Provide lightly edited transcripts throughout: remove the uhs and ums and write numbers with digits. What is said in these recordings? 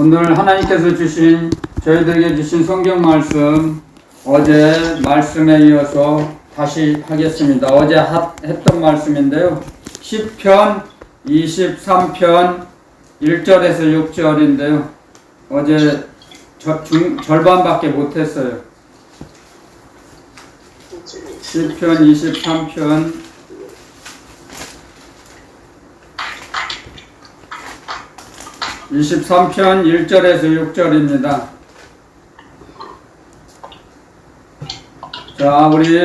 오늘 하나님께서 주신 저희들에게 주신 성경 말씀 어제 말씀에 이어서 다시 하겠습니다. 어제 했던 말씀인데요. 시편 23편 1절에서 6절인데요. 어제 절반밖에 못했어요. 시편 23편 1절에서 6절입니다. 자, 우리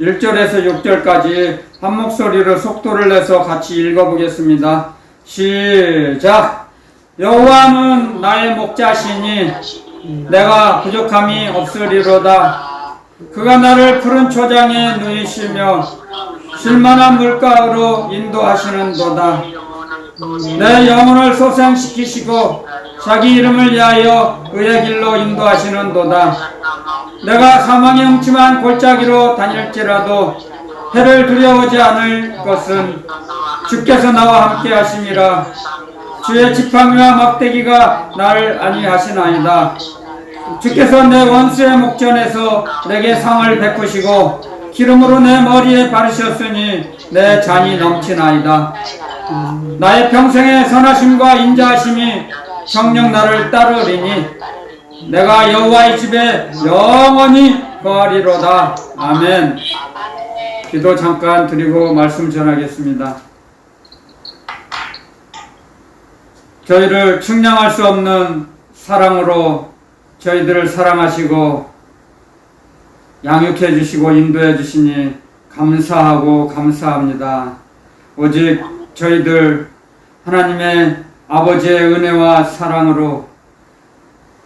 1절에서 6절까지 한 목소리로 속도를 내서 같이 읽어보겠습니다. 시작! 여호와는 나의 목자시니 내가 부족함이 없으리로다. 그가 나를 푸른 초장에 누이시며 쉴만한 물가로 인도하시는도다. 내 영혼을 소생시키시고 자기 이름을 위하여 의의 길로 인도하시는도다. 내가 사망의 음침한 골짜기로 다닐지라도 해를 두려워하지 않을 것은 주께서 나와 함께 하심이라. 주의 지팡이와 막대기가 나를 안위하시나이다. 주께서 내 원수의 목전에서 내게 상을 베푸시고 기름으로 내 머리에 바르셨으니 내 잔이 넘치나이다. 나의 평생의 선하심과 인자하심이 정녕 나를 따르리니 내가 여호와의 집에 영원히 거하리로다. 아멘. 기도 잠깐 드리고 말씀 전하겠습니다. 저희를 측량할 수 없는 사랑으로 저희들을 사랑하시고 양육해 주시고 인도해 주시니 감사하고 감사합니다. 오직 저희들 하나님의 아버지의 은혜와 사랑으로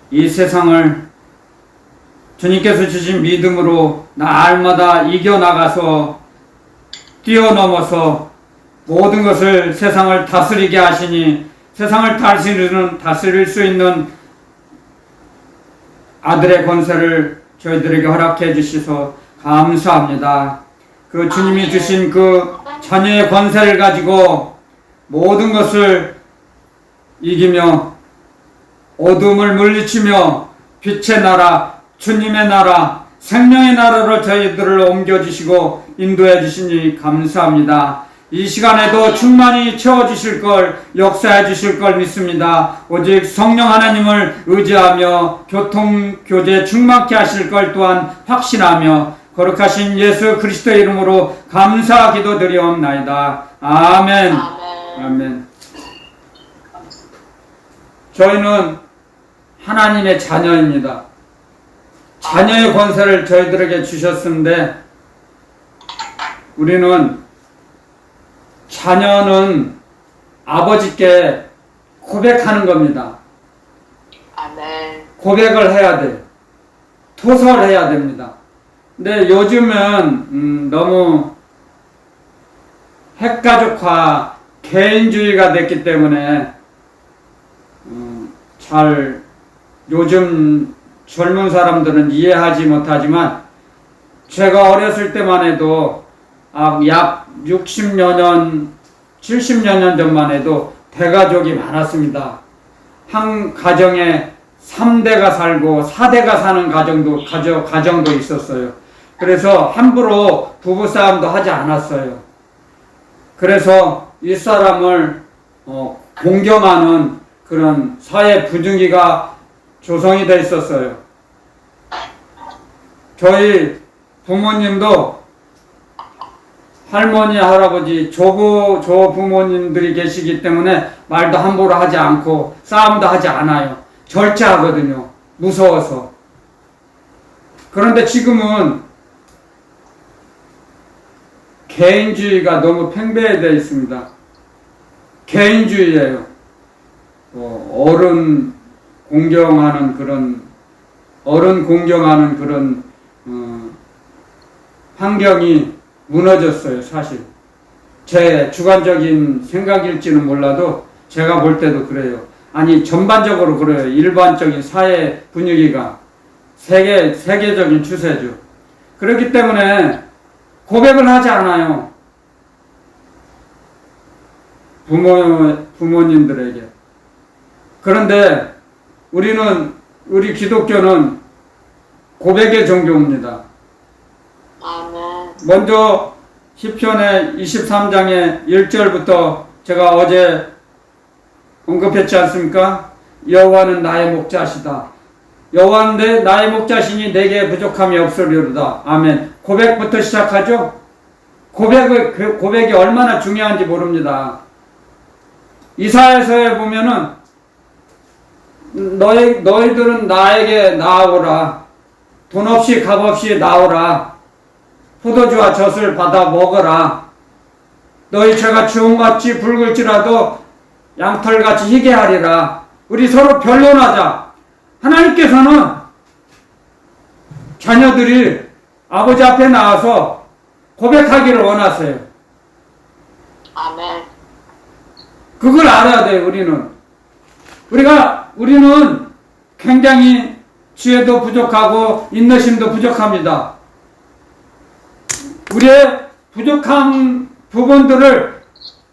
이 세상을 주님께서 주신 믿음으로 날마다 이겨나가서 뛰어넘어서 모든 것을 세상을 다스리게 하시니 세상을 다스릴 수 있는 아들의 권세를 저희들에게 허락해 주셔서 감사합니다. 그 주님이 주신 그 자녀의 권세를 가지고 모든 것을 이기며 어둠을 물리치며 빛의 나라, 주님의 나라, 생명의 나라로 저희들을 옮겨주시고 인도해 주시니 감사합니다. 이 시간에도 충만히 채워주실 걸, 역사해 주실 걸 믿습니다. 오직 성령 하나님을 의지하며 교제 충만케 하실 걸 또한 확신하며 거룩하신 예수 그리스도의 이름으로 감사 기도드리옵나이다. 아멘. 아멘. 저희는 하나님의 자녀입니다. 자녀의 권세를 저희들에게 주셨는데 우리는 자녀는 아버지께 고백하는 겁니다. 아멘. 고백을 해야 돼요. 토설해야 됩니다. 근데 요즘은 너무 핵가족화, 개인주의가 됐기 때문에 잘 요즘 젊은 사람들은 이해하지 못하지만 제가 어렸을 때만 해도 약 60여 년, 70여 년 전만 해도 대가족이 많았습니다. 한 가정에 3대가 살고 4대가 사는 가정도 있었어요. 그래서 함부로 부부싸움도 하지 않았어요. 그래서 윗사람을 공경하는 그런 사회 분위기가 조성이 되어 있었어요. 저희 부모님도 할머니, 할아버지, 조부모님들이 계시기 때문에 말도 함부로 하지 않고 싸움도 하지 않아요. 절제하거든요. 무서워서. 그런데 지금은 개인주의가 너무 팽배되어 있습니다. 개인주의예요. 어른 공경하는 그런 환경이 무너졌어요. 사실 제 주관적인 생각일지는 몰라도 제가 볼 때도 그래요. 아니 전반적으로 그래요. 일반적인 사회 분위기가 세계적인 추세죠. 그렇기 때문에 고백을 하지 않아요. 부모님들에게. 그런데 우리 기독교는 고백의 종교입니다. 아멘. 먼저 시편의 23장의 1절부터 제가 어제 언급했지 않습니까? 여호와는 나의 목자시다. 여호와인데 나의 목자시니 내게 부족함이 없으리로다. 아멘. 고백부터 시작하죠. 고백이 얼마나 중요한지 모릅니다. 이사야서에 보면은 너희들은 나에게 나아오라. 돈 없이 값 없이 나오라. 포도주와 젖을 받아 먹어라. 너희 죄가 주홍같이 붉을지라도 양털같이 희게 하리라. 우리 서로 변론하자. 하나님께서는 자녀들이 아버지 앞에 나와서 고백하기를 원하세요. 아멘. 그걸 알아야 돼요, 우리는 굉장히 지혜도 부족하고 인내심도 부족합니다. 우리의 부족한 부분들을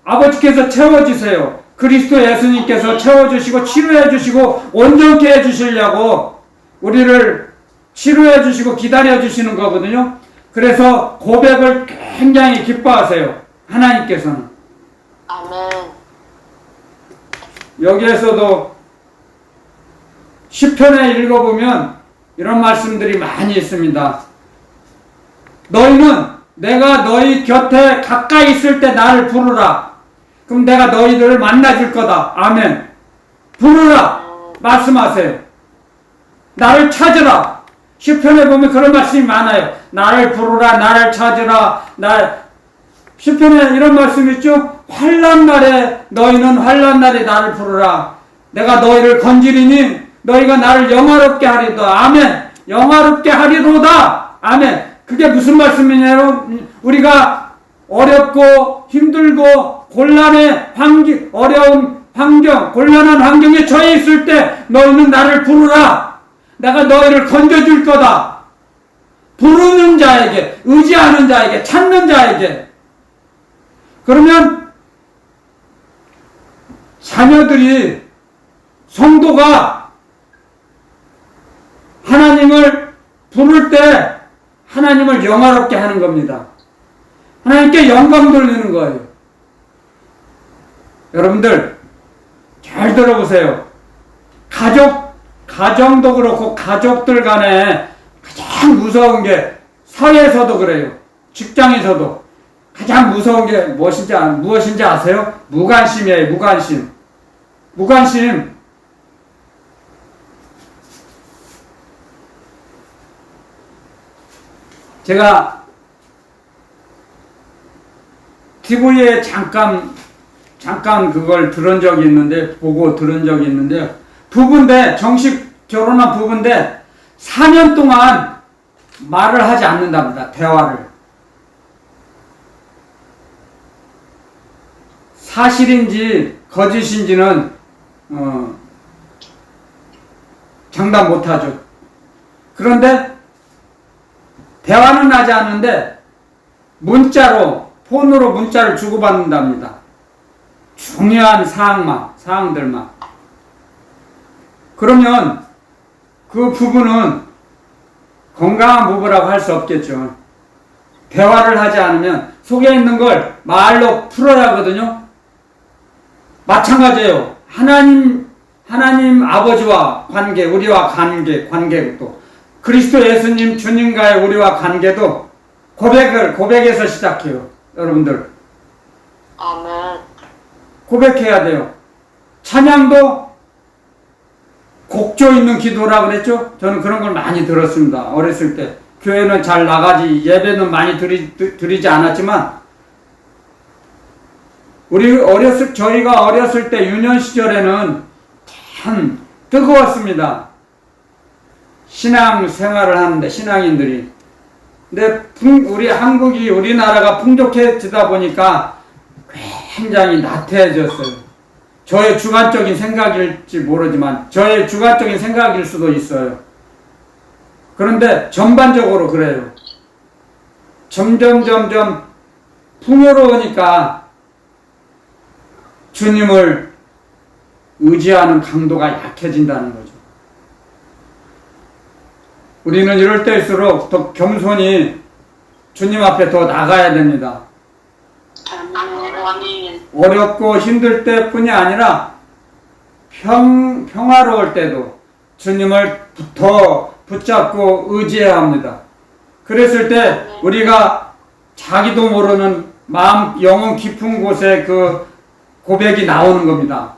아버지께서 채워주세요. 그리스도 예수님께서 채워주시고 치료해주시고 온전케 해주시려고 우리를 치료해주시고 기다려주시는 거거든요. 그래서 고백을 굉장히 기뻐하세요. 하나님께서는. 아멘. 여기에서도 시편에 읽어보면 이런 말씀들이 많이 있습니다. 너희는 내가 너희 곁에 가까이 있을 때 나를 부르라. 그럼 내가 너희들을 만나줄 거다. 아멘. 부르라. 말씀하세요. 나를 찾으라. 시편에 보면 그런 말씀이 많아요. 나를 부르라. 나를 찾으라. 시편에 이런 말씀이 있죠. 환난 날에 너희는 환난 날에 나를 부르라. 내가 너희를 건지리니 너희가 나를 영화롭게 하리로다. 아멘. 영화롭게 하리로다. 아멘. 그게 무슨 말씀이냐면 우리가 어렵고 힘들고 어려운 환경, 곤란한 환경에 처해 있을 때 너희는 나를 부르라. 내가 너희를 건져줄 거다. 부르는 자에게, 의지하는 자에게, 찾는 자에게. 그러면 자녀들이, 성도가 하나님을 부를 때 하나님을 영화롭게 하는 겁니다. 하나님께 영광 돌리는 거예요. 여러분들 잘 들어보세요. 가정도 그렇고 가족들 간에 가장 무서운 게, 사회에서도 그래요. 직장에서도 가장 무서운 게 무엇인지 아세요? 무관심이에요. 무관심. 제가 TV에 잠깐 그걸 들은 적이 있는데, 부부인데, 정식 결혼한 부부인데 4년 동안 말을 하지 않는답니다. 대화를. 사실인지 거짓인지는 장담 못하죠. 그런데 대화는 하지 않는데 폰으로 문자를 주고받는답니다. 중요한 사항들만. 그러면 그 부부는 건강한 부부라고 할 수 없겠죠. 대화를 하지 않으면 속에 있는 걸 말로 풀어야 하거든요. 마찬가지예요. 하나님 아버지와 관계, 우리와 관계도, 그리스도 예수님 주님과의 우리와 관계도 고백에서 시작해요. 여러분들. 아멘. 고백해야 돼요. 찬양도 곡조 있는 기도라고 그랬죠? 저는 그런 걸 많이 들었습니다. 어렸을 때. 교회는 잘 나가지, 예배는 많이 드리지 않았지만, 저희가 어렸을 때 유년 시절에는 참 뜨거웠습니다. 신앙 생활을 하는데, 신앙인들이. 근데 우리나라가 풍족해지다 보니까 굉장히 나태해졌어요. 저의 주관적인 생각일지 모르지만, 저의 주관적인 생각일 수도 있어요. 그런데 전반적으로 그래요. 점점 풍요로우니까 주님을 의지하는 강도가 약해진다는 거죠. 우리는 이럴 때일수록 더 겸손히 주님 앞에 더 나가야 됩니다. 아멘. 어렵고 힘들 때뿐이 아니라 평화로울 때도 주님을 더 붙잡고 의지해야 합니다. 그랬을 때 우리가 자기도 모르는 마음 영혼 깊은 곳에 그 고백이 나오는 겁니다.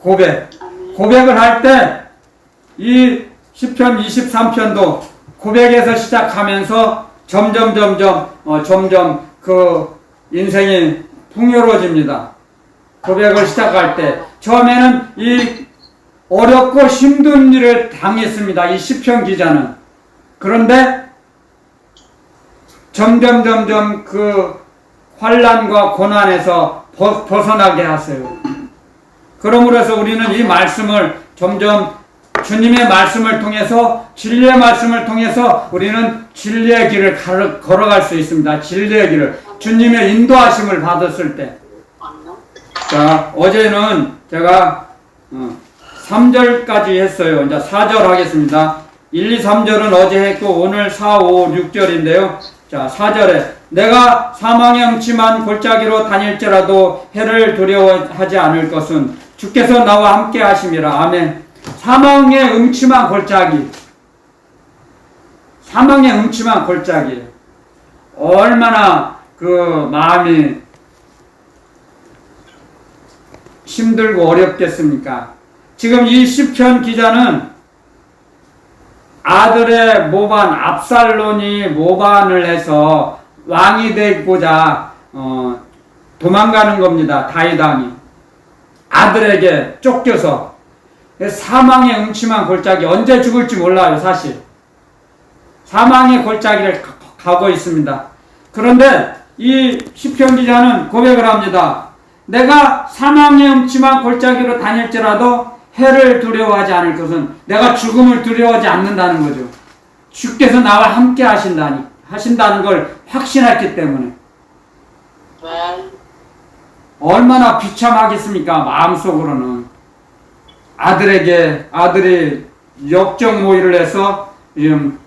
고백을 할 때 이 시편 23편도 고백에서 시작하면서 점점 그 인생이 풍요로워집니다. 고백을 시작할 때 처음에는 이 어렵고 힘든 일을 당했습니다. 이 시편 기자는. 그런데 점점 그 환난과 고난에서 벗어나게 하세요. 그러므로 해서 우리는 이 말씀을 점점 주님의 말씀을 통해서 진리의 말씀을 통해서 우리는 진리의 길을 걸어갈 수 있습니다. 진리의 길을 주님의 인도하심을 받았을 때. 자, 어제는 제가 3절까지 했어요. 이제 4절 하겠습니다. 1, 2, 3절은 어제 했고 오늘 4, 5, 6절인데요. 자, 4절에 내가 사망의 음침한 골짜기로 다닐지라도 해를 두려워하지 않을 것은 주께서 나와 함께 하심이라. 아멘. 사망의 음침한 골짜기. 사망의 음침한 골짜기. 얼마나 그 마음이 힘들고 어렵겠습니까? 지금 이 시편 기자는 아들의 모반 압살론이 모반을 해서 왕이 되고자 도망가는 겁니다. 다윗 왕이 아들에게 쫓겨서 사망의 음침한 골짜기 언제 죽을지 몰라요. 사실 사망의 골짜기를 가고 있습니다. 그런데 이 시편 기자는 고백을 합니다. 내가 사망의 음침한 골짜기로 다닐지라도 해를 두려워하지 않을 것은 내가 죽음을 두려워하지 않는다는 거죠. 주께서 나와 함께 하신다는 걸 확신했기 때문에. 얼마나 비참하겠습니까? 마음속으로는. 아들이 역적 모의를 해서 지금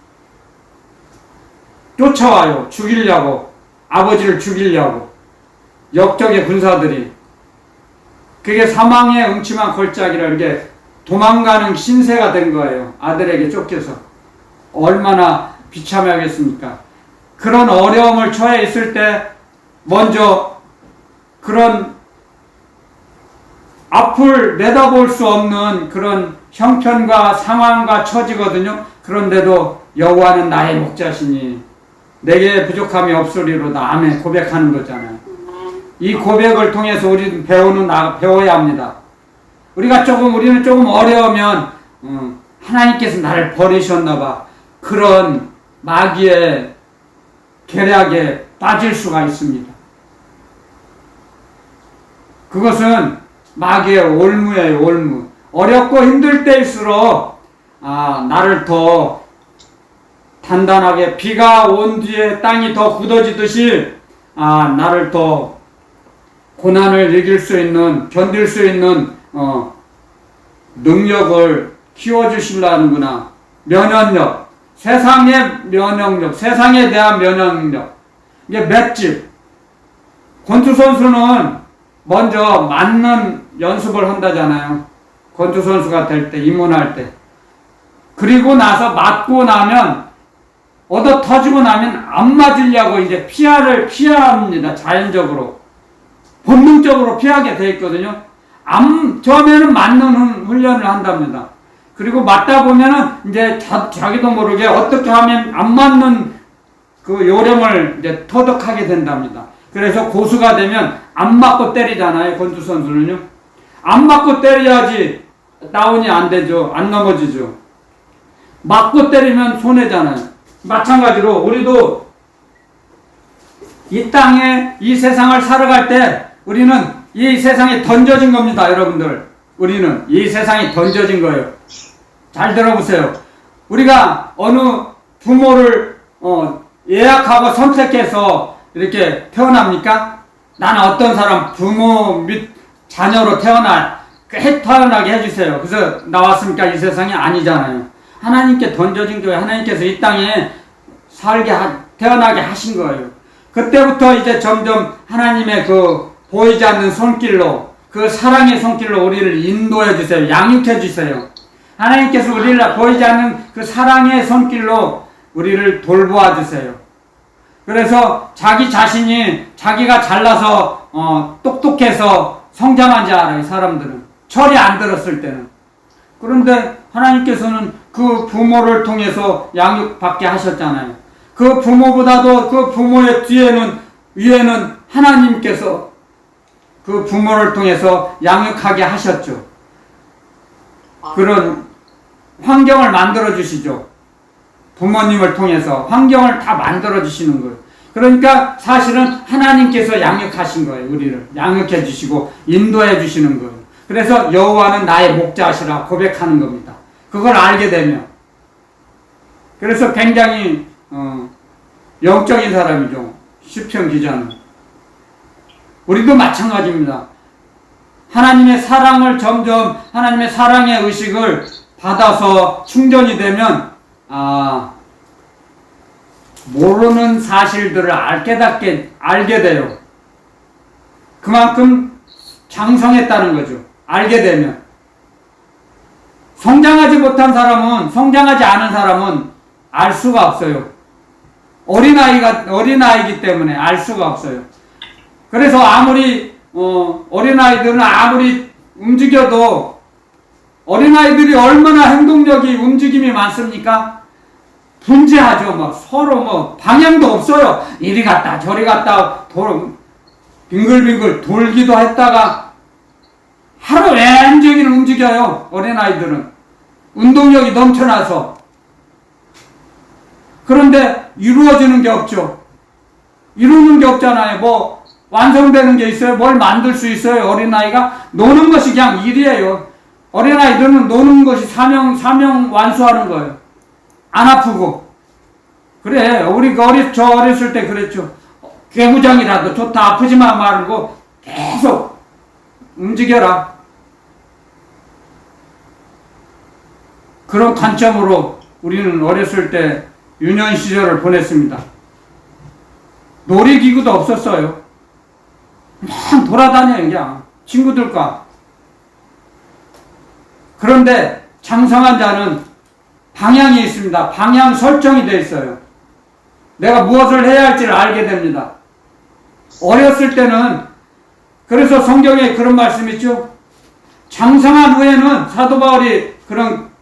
쫓아와요. 죽이려고. 아버지를 죽이려고. 역적의 군사들이. 그게 사망의 음침한 골짜기를 이렇게 도망가는 신세가 된 거예요. 아들에게 쫓겨서. 얼마나 비참하겠습니까? 그런 어려움을 처해 있을 때 먼저 그런 앞을 내다볼 수 없는 그런 형편과 상황과 처지거든요. 그런데도 여호와는 나의 목자시니 내게 부족함이 없으리로다. 아멘. 고백하는 거잖아요. 이 고백을 통해서 우리는 배워야 합니다. 우리는 조금 어려우면 하나님께서 나를 버리셨나 봐. 그런 마귀의 계략에 빠질 수가 있습니다. 그것은 마귀의 올무예요. 올무. 어렵고 힘들 때일수록 나를 더 단단하게 비가 온 뒤에 땅이 더 굳어지듯이 나를 더 고난을 이길 수 있는, 견딜 수 있는 능력을 키워주시려는구나. 면역력, 세상의 면역력, 세상에 대한 면역력. 이게 맷집. 권투 선수는 먼저 맞는 연습을 한다잖아요. 권투 선수가 될 때, 입문할 때. 그리고 나서 맞고 나면 얻어 터지고 나면 안 맞으려고 이제 피합니다. 자연적으로. 본능적으로 피하게 돼 있거든요. 처음에는 맞는 훈련을 한답니다. 그리고 맞다 보면은 이제 자기도 모르게 어떻게 하면 안 맞는 그 요령을 이제 터득하게 된답니다. 그래서 고수가 되면 안 맞고 때리잖아요. 권투 선수는요. 안 맞고 때려야지 다운이 안 되죠. 안 넘어지죠. 맞고 때리면 손해잖아요. 마찬가지로 우리도 이 땅에 이 세상을 살아갈 때 우리는 이 세상에 던져진 겁니다. 여러분들. 우리는 이 세상에 던져진 거예요. 잘 들어보세요. 우리가 어느 부모를 예약하고 선택해서 이렇게 태어납니까? 나는 어떤 사람 부모 및 자녀로 태어나게 해주세요. 그래서 나왔습니까? 이 세상이 아니잖아요. 하나님께 던져진 거예요. 하나님께서 이 땅에 태어나게 하신 거예요. 그때부터 이제 점점 하나님의 그 보이지 않는 손길로, 그 사랑의 손길로 우리를 인도해 주세요. 양육해 주세요. 하나님께서 우리를 보이지 않는 그 사랑의 손길로 우리를 돌보아 주세요. 그래서 자기 자신이 자기가 잘나서 똑똑해서 성장한 줄 알아요. 사람들은 철이 안 들었을 때는. 그런데 하나님께서는 그 부모를 통해서 양육받게 하셨잖아요. 그 부모보다도 그 부모의 위에는 하나님께서 그 부모를 통해서 양육하게 하셨죠. 그런 환경을 만들어 주시죠. 부모님을 통해서 환경을 다 만들어 주시는 거예요. 그러니까 사실은 하나님께서 양육하신 거예요. 우리를 양육해 주시고 인도해 주시는 거예요. 그래서 여호와는 나의 목자시라 고백하는 겁니다. 그걸 알게 되면. 그래서 굉장히 영적인 사람이죠. 시편 기자는. 우리도 마찬가지입니다. 하나님의 사랑을 점점 하나님의 사랑의 의식을 받아서 충전이 되면 모르는 사실들을 알게 돼요. 그만큼 장성했다는 거죠. 알게 되면. 성장하지 않은 사람은 알 수가 없어요. 어린아이기 때문에 알 수가 없어요. 그래서 어린아이들은 아무리 움직여도 어린아이들이 얼마나 움직임이 많습니까? 분재하죠. 서로 방향도 없어요. 이리 갔다 저리 갔다 빙글빙글 돌기도 했다가 하루 왼종일 움직여요. 어린아이들은 운동력이 넘쳐나서. 그런데 이루어지는 게 없죠. 이루는 게 없잖아요. 완성되는 게 있어요? 뭘 만들 수 있어요? 어린아이가 노는 것이 그냥 일이에요. 어린아이들은 노는 것이 사명 완수하는 거예요. 안 아프고. 그래, 우리가 어렸을 때 그랬죠. 개구장이라도 좋다, 아프지만 말고 계속 움직여라. 그런 관점으로 우리는 어렸을 때 유년 시절을 보냈습니다. 놀이기구도 없었어요. 그냥 돌아다녀요, 그냥. 친구들과. 그런데 장성한 자는 방향이 있습니다. 방향 설정이 되어 있어요. 내가 무엇을 해야 할지를 알게 됩니다. 어렸을 때는, 그래서 성경에 그런 말씀이 있죠. 장성한 후에는, 사도 바울이 그런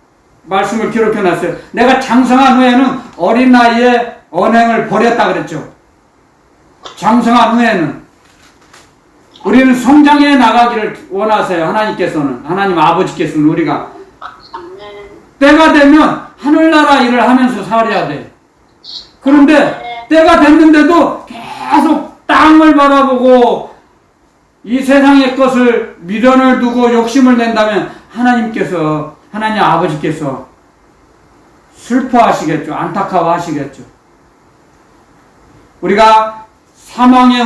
말씀을 기록해 놨어요. 내가 장성한 후에는 어린아이의 언행을 버렸다 그랬죠. 장성한 후에는. 우리는 성장해 나가기를 원하세요. 하나님 아버지께서는 우리가. 때가 되면 하늘나라 일을 하면서 살아야 돼. 그런데 때가 됐는데도 계속 땅을 바라보고 이 세상의 것을 미련을 두고 욕심을 낸다면 하나님 아버지께서 슬퍼하시겠죠. 안타까워하시겠죠. 우리가 사망의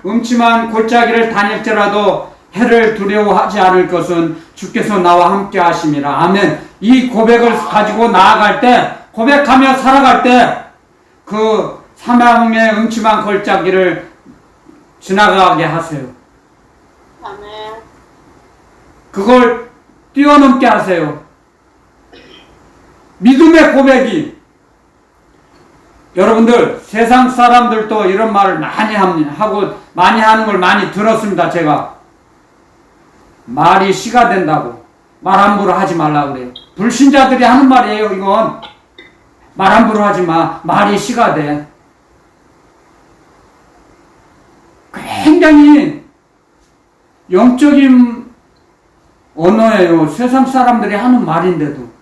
음침한 골짜기를 다닐지라도 해를 두려워하지 않을 것은 주께서 나와 함께 하심이라. 아멘. 이 고백을 가지고 나아갈 때, 고백하며 살아갈 때, 그 사망의 음침한 골짜기를 지나가게 하세요. 아멘. 그걸 뛰어넘게 하세요. 믿음의 고백이. 여러분들, 세상 사람들도 이런 말을 많이 하는 걸 많이 들었습니다, 제가. 말이 씨가 된다고. 말 함부로 하지 말라고 그래요. 불신자들이 하는 말이에요, 이건. 말 함부로 하지 마. 말이 씨가 돼. 굉장히 영적인 언어예요. 세상 사람들이 하는 말인데도.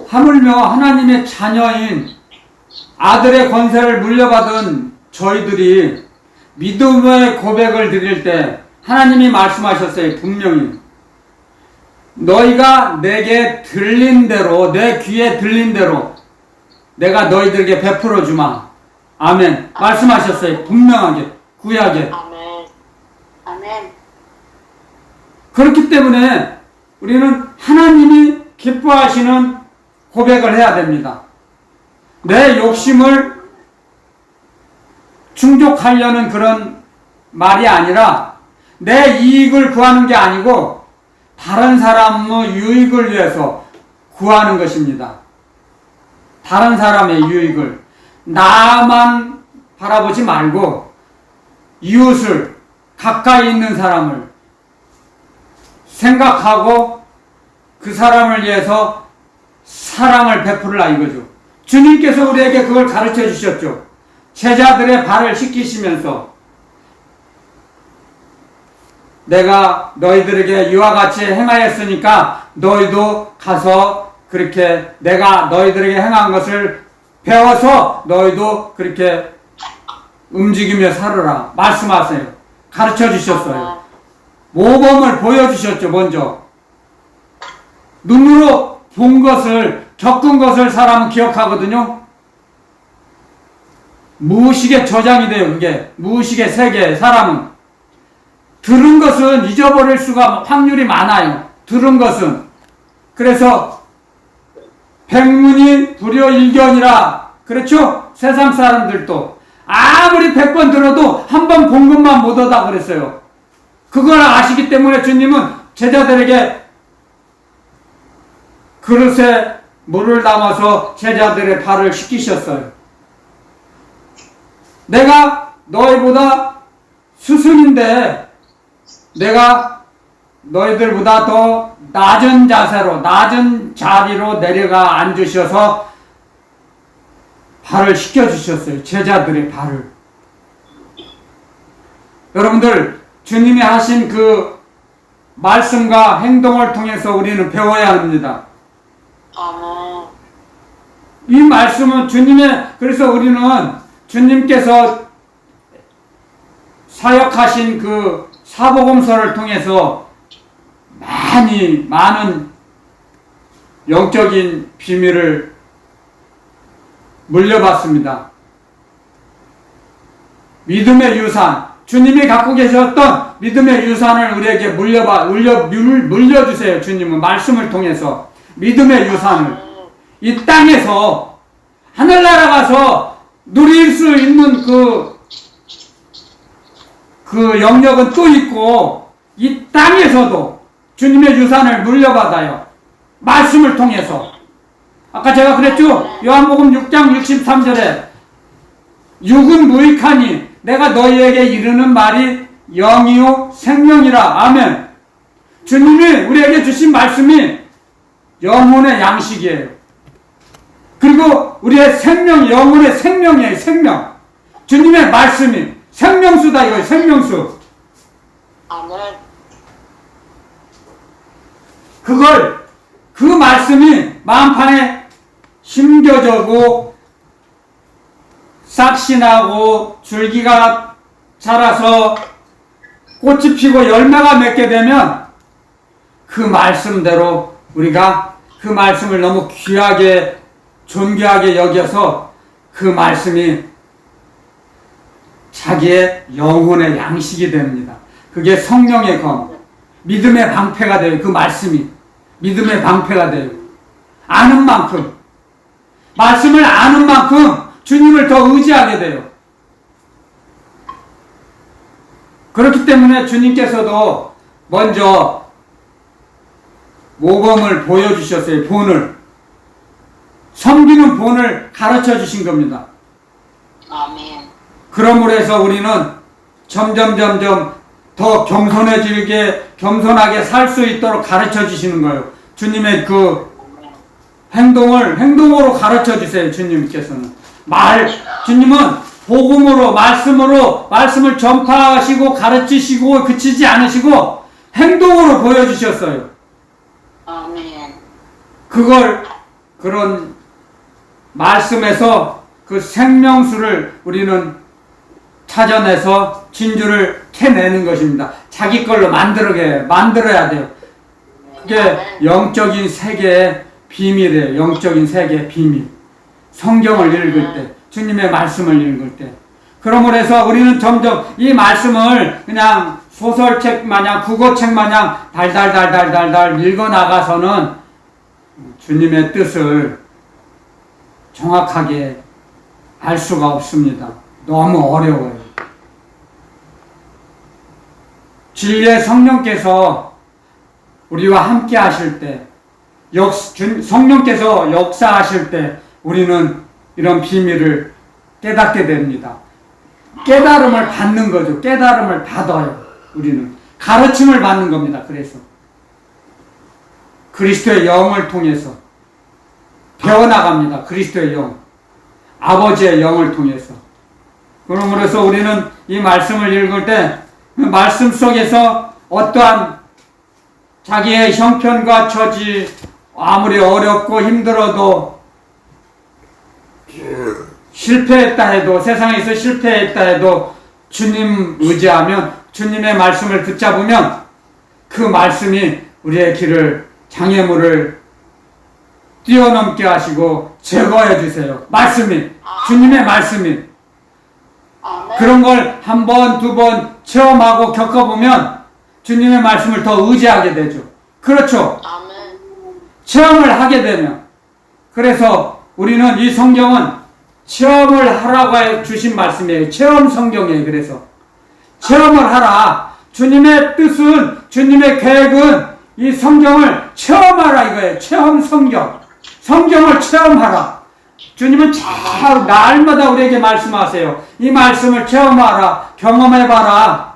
하물며 하나님의 자녀인 아들의 권세를 물려받은 저희들이 믿음의 고백을 드릴 때 하나님이 말씀하셨어요. 분명히. 너희가 내게 들린 대로, 내 귀에 들린 대로 내가 너희들에게 베풀어 주마. 아멘. 말씀하셨어요. 분명하게, 구약에. 아멘. 아멘. 그렇기 때문에 우리는 하나님이 기뻐하시는 고백을 해야 됩니다. 내 욕심을 충족하려는 그런 말이 아니라 내 이익을 구하는 게 아니고 다른 사람의 유익을 위해서 구하는 것입니다. 다른 사람의 유익을 나만 바라보지 말고 이웃을 가까이 있는 사람을 생각하고 그 사람을 위해서 사랑을 베풀라 이거죠. 주님께서 우리에게 그걸 가르쳐 주셨죠. 제자들의 발을 씻기시면서 내가 너희들에게 이와 같이 행하였으니까 너희도 가서 그렇게 내가 너희들에게 행한 것을 배워서 너희도 그렇게 움직이며 살으라 말씀하세요. 가르쳐 주셨어요. 모범을 보여주셨죠. 먼저 눈으로 본 것을 겪은 것을 사람은 기억하거든요. 무의식의 저장이 돼요. 그게 무의식의 세계. 사람은 들은 것은 잊어버릴 수가 확률이 많아요. 들은 것은. 그래서 백문이 불여일견이라 그렇죠? 세상 사람들도 아무리 100번 들어도 한 번 본 것만 못하다 그랬어요. 그걸 아시기 때문에 주님은 제자들에게 그릇에 물을 담아서 제자들의 발을 씻기셨어요. 내가 너희보다 스승인데 내가 너희들보다 더 낮은 자세로 낮은 자리로 내려가 앉으셔서 발을 씻겨주셨어요. 제자들의 발을. 여러분들 주님이 하신 그 말씀과 행동을 통해서 우리는 배워야 합니다. 이 말씀은 그래서 우리는 주님께서 사역하신 그 사복음서를 통해서 많은 영적인 비밀을 물려받습니다. 믿음의 유산, 주님이 갖고 계셨던 믿음의 유산을 우리에게 물려주세요. 주님은 말씀을 통해서 믿음의 유산을 이 땅에서 하늘나라 가서 누릴 수 있는 그 영역은 또 있고 이 땅에서도 주님의 유산을 물려받아요. 말씀을 통해서. 아까 제가 그랬죠? 요한복음 6장 63절에 육은 무익하니 내가 너희에게 이르는 말이 영이요 생명이라. 아멘. 주님이 우리에게 주신 말씀이 영혼의 양식이에요. 그리고 우리의 영혼의 생명이에요. 생명. 주님의 말씀이 생명수다 이거예요. 생명수. 아멘. 그 말씀이 마음판에 심겨져고 싹이 나고 줄기가 자라서 꽃이 피고 열매가 맺게 되면 그 말씀대로 우리가 그 말씀을 너무 귀하게 존귀하게 여겨서 그 말씀이 자기의 영혼의 양식이 됩니다. 그게 성령의 검, 믿음의 방패가 돼요. 그 말씀이 믿음의 방패가 돼요. 아는 만큼, 말씀을 아는 만큼 주님을 더 의지하게 돼요. 그렇기 때문에 주님께서도 먼저 모범을 보여주셨어요. 본을. 섬기는 본을 가르쳐 주신 겁니다. 아멘. 그러므로 해서 우리는 점점 더 겸손하게 살 수 있도록 가르쳐 주시는 거예요. 주님의 그 행동으로 가르쳐 주세요. 주님께서는. 주님은 복음으로, 말씀을 전파하시고 가르치시고 그치지 않으시고 행동으로 보여주셨어요. 아멘. 그런 말씀에서 그 생명수를 우리는 찾아내서 진주를 캐내는 것입니다. 자기 걸로 만들어야 돼요. 그게 영적인 세계의 비밀이에요. 영적인 세계의 비밀. 성경을 읽을 때, 주님의 말씀을 읽을 때. 그러므로 해서 우리는 점점 이 말씀을 그냥 소설책 마냥 국어책 마냥 달달달달달달 읽어 나가서는 주님의 뜻을 정확하게 알 수가 없습니다. 너무 어려워요. 진리의 성령께서 우리와 함께 하실 때, 성령께서 역사하실 때 우리는 이런 비밀을 깨닫게 됩니다. 깨달음을 받는 거죠. 깨달음을 받아요. 우리는 가르침을 받는 겁니다. 그래서 그리스도의 영을 통해서 배워나갑니다. 그리스도의 영, 아버지의 영을 통해서. 그러므로서 우리는 이 말씀을 읽을 때 그 말씀 속에서 어떠한 자기의 형편과 처지, 아무리 어렵고 힘들어도 실패했다 해도, 세상에서 실패했다 해도 주님 의지하면, 주님의 말씀을 붙잡으면 그 말씀이 우리의 길을, 장애물을 뛰어넘게 하시고 제거해 주세요. 말씀이, 주님의 말씀이. 그런 걸 한 번, 두 번 체험하고 겪어보면 주님의 말씀을 더 의지하게 되죠. 그렇죠? 체험을 하게 되면. 그래서 우리는 이 성경은 체험을 하라고 주신 말씀이에요. 체험 성경이에요. 그래서 체험을 하라. 주님의 뜻은, 주님의 계획은 이 성경을 체험하라 이거예요. 체험 성경. 성경을 체험하라. 주님은 참 날마다 우리에게 말씀하세요. 이 말씀을 체험하라. 경험해봐라.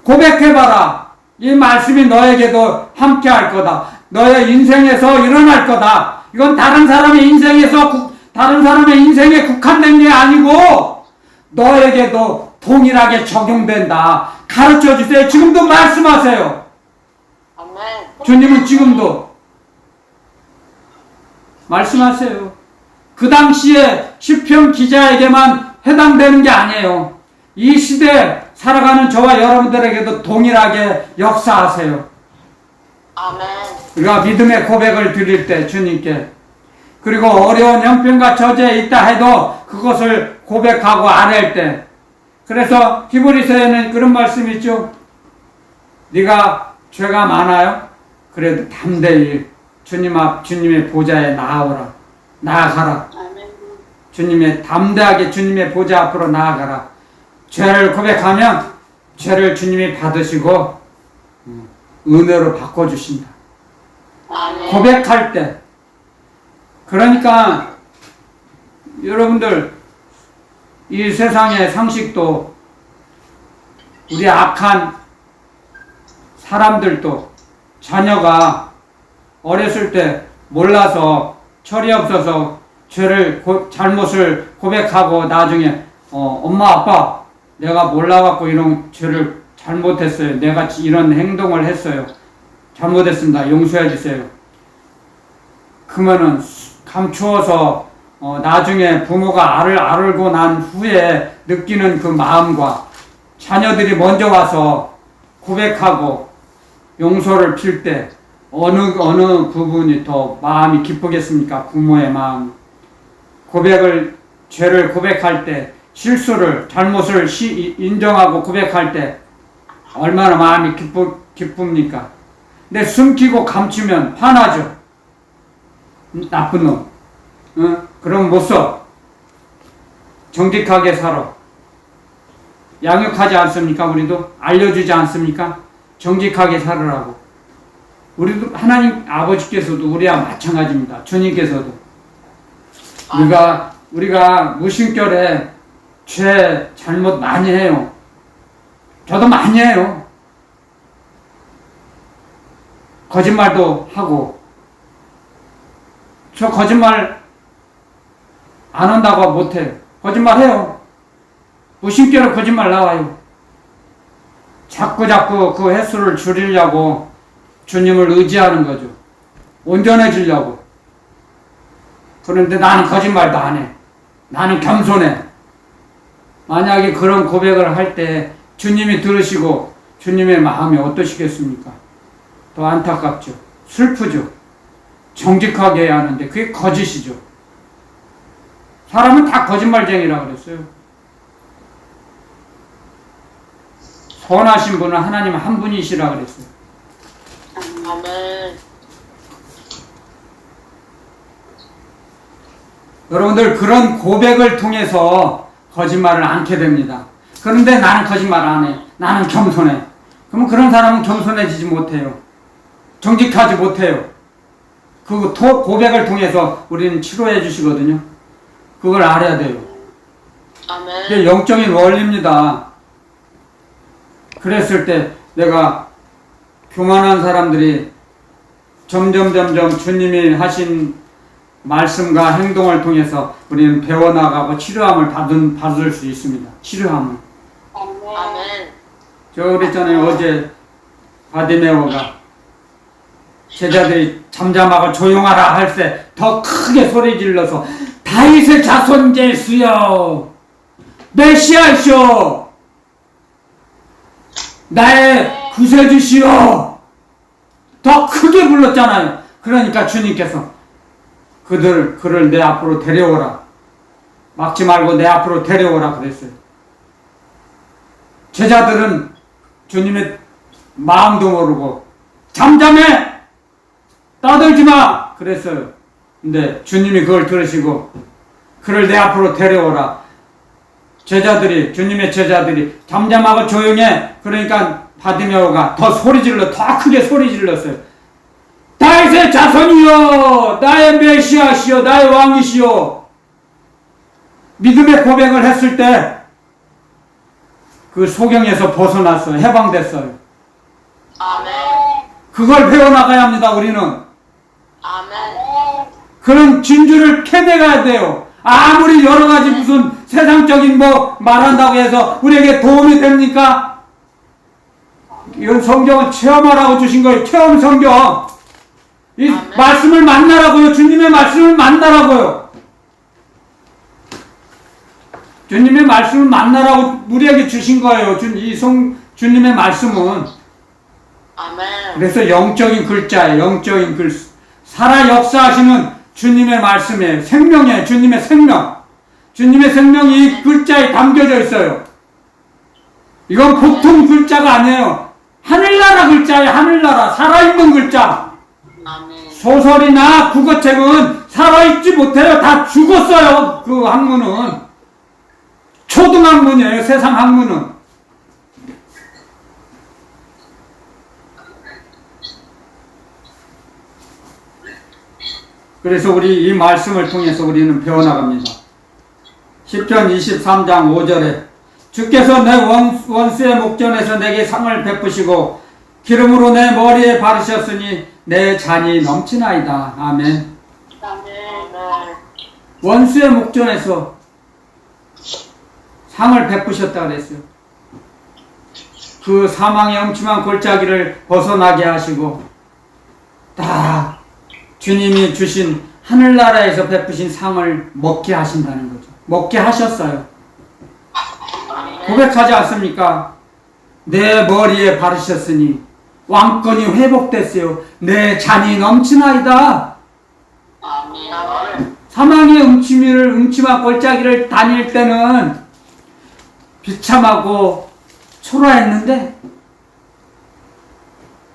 고백해봐라. 이 말씀이 너에게도 함께 할 거다. 너의 인생에서 일어날 거다. 이건 다른 사람의 인생에서, 다른 사람의 인생에 국한된 게 아니고 너에게도 동일하게 적용된다. 가르쳐 주세요. 지금도 말씀하세요. 주님은 지금도 말씀하세요. 그 당시에 시편 기자에게만 해당되는 게 아니에요. 이 시대에 살아가는 저와 여러분들에게도 동일하게 역사하세요. 우리가 믿음의 고백을 드릴 때 주님께, 그리고 어려운 형편과 처지에 있다 해도 그것을 고백하고 아랠 때, 그래서 히브리서에는 그런 말씀이 있죠. 네가 죄가 많아요? 그래도 담대히 주님 앞, 주님의 보좌에 나아가라. 주님의, 담대하게 주님의 보좌 앞으로 나아가라. 죄를 고백하면 죄를 주님이 받으시고 은혜로 바꿔주신다. 고백할 때. 그러니까 여러분들, 이 세상의 상식도, 우리 악한 사람들도, 자녀가 어렸을 때 몰라서, 철이 없어서 죄를, 잘못을 고백하고 나중에 엄마 아빠 내가 몰라갖고 이런 죄를 잘못했어요. 내가 이런 행동을 했어요. 잘못했습니다. 용서해 주세요. 그러면은 감추어서 나중에 부모가 알고 난 후에 느끼는 그 마음과, 자녀들이 먼저 와서 고백하고 용서를 빌 때 어느 부분이 더 마음이 기쁘겠습니까? 부모의 마음. 죄를 고백할 때, 실수를, 잘못을 인정하고 고백할 때 얼마나 마음이 기쁩니까? 근데 숨기고 감추면 화나죠. 나쁜 놈. 그럼 못 써. 정직하게 살아. 양육하지 않습니까? 우리도 알려주지 않습니까? 정직하게 살으라고. 우리도 하나님 아버지께서도 우리와 마찬가지입니다. 주님께서도 우리가 무심결에 죄 잘못 많이 해요. 저도 많이 해요. 거짓말도 하고. 저 거짓말 안 한다고 못해요. 거짓말 해요. 무심결에 거짓말 나와요. 자꾸 그 횟수를 줄이려고 주님을 의지하는 거죠. 온전해지려고. 그런데 나는 거짓말도 안 해. 나는 겸손해. 만약에 그런 고백을 할 때 주님이 들으시고 주님의 마음이 어떠시겠습니까? 더 안타깝죠. 슬프죠. 정직하게 해야 하는데 그게 거짓이죠. 사람은 다 거짓말쟁이라 그랬어요. 선하신 분은 하나님 한 분이시라 그랬어요. 아멘. 여러분들 그런 고백을 통해서 거짓말을 않게 됩니다. 그런데 나는 거짓말 안 해. 나는 겸손해. 그러면 그런 사람은 겸손해지지 못해요. 정직하지 못해요. 그 고백을 통해서 우리는 치료해 주시거든요. 그걸 알아야 돼요. 아멘. 이게 영적인 원리입니다. 그랬을 때 내가 교만한 사람들이 점점 주님이 하신 말씀과 행동을 통해서 우리는 배워나가고 치료함을 받을 수 있습니다. 치료함을. 아멘. 저 그랬잖아요. 어제 바디메오가 제자들이 잠잠하고 조용하라 할 때 더 크게 소리 질러서 다윗의 자손 예수여 메시아시오 나의 구세주시오 더 크게 불렀잖아요. 그러니까 주님께서 그를 내 앞으로 데려오라. 막지 말고 내 앞으로 데려오라 그랬어요. 제자들은 주님의 마음도 모르고 잠잠해! 떠들지 마! 그랬어요. 근데 주님이 그걸 들으시고 그를 내 앞으로 데려오라. 주님의 제자들이 잠잠하고 조용해. 그러니까 바디메오가 더 크게 소리 질렀어요. 다윗의 자손이여 나의 메시아시여 나의 왕이시여. 믿음의 고백을 했을 때 그 소경에서 벗어났어요. 해방됐어요. 아멘. 그걸 배워나가야 합니다. 우리는 아멘. 그런 진주를 캐내가야 돼요. 아무리 여러가지 무슨 세상적인 말한다고 해서 우리에게 도움이 됩니까? 이건 성경은 체험하라고 주신 거예요. 체험 성경. 이 말씀을 만나라고요. 주님의 말씀을 만나라고요. 주님의 말씀을 만나라고 우리에게 주신 거예요. 주님의 말씀은. 아멘. 그래서 영적인 글자예요. 영적인 글. 살아 역사하시는 주님의 말씀이에요. 생명이에요. 주님의 생명. 주님의 생명이 이 글자에 담겨져 있어요. 이건 보통 글자가 아니에요. 하늘나라 글자예요. 하늘나라. 살아있는 글자. 아멘. 소설이나 국어책은 살아있지 못해요. 다 죽었어요. 그 학문은. 초등학문이에요. 세상 학문은. 그래서 우리 이 말씀을 통해서 우리는 배워나갑니다. 시편 23장 5절에 주께서 내 원수의 목전에서 내게 상을 베푸시고 기름으로 내 머리에 바르셨으니 내 잔이 넘치나이다. 아멘. 아멘. 원수의 목전에서 상을 베푸셨다 그랬어요. 그 사망의 엄침한 골짜기를 벗어나게 하시고 딱 주님이 주신 하늘나라에서 베푸신 상을 먹게 하신다는 거죠. 먹게 하셨어요. 고백하지 않습니까? 내 머리에 바르셨으니 왕권이 회복됐어요. 내 잔이 넘치나이다. 아멘. 사망의 음침한 골짜기를 다닐 때는 비참하고 초라했는데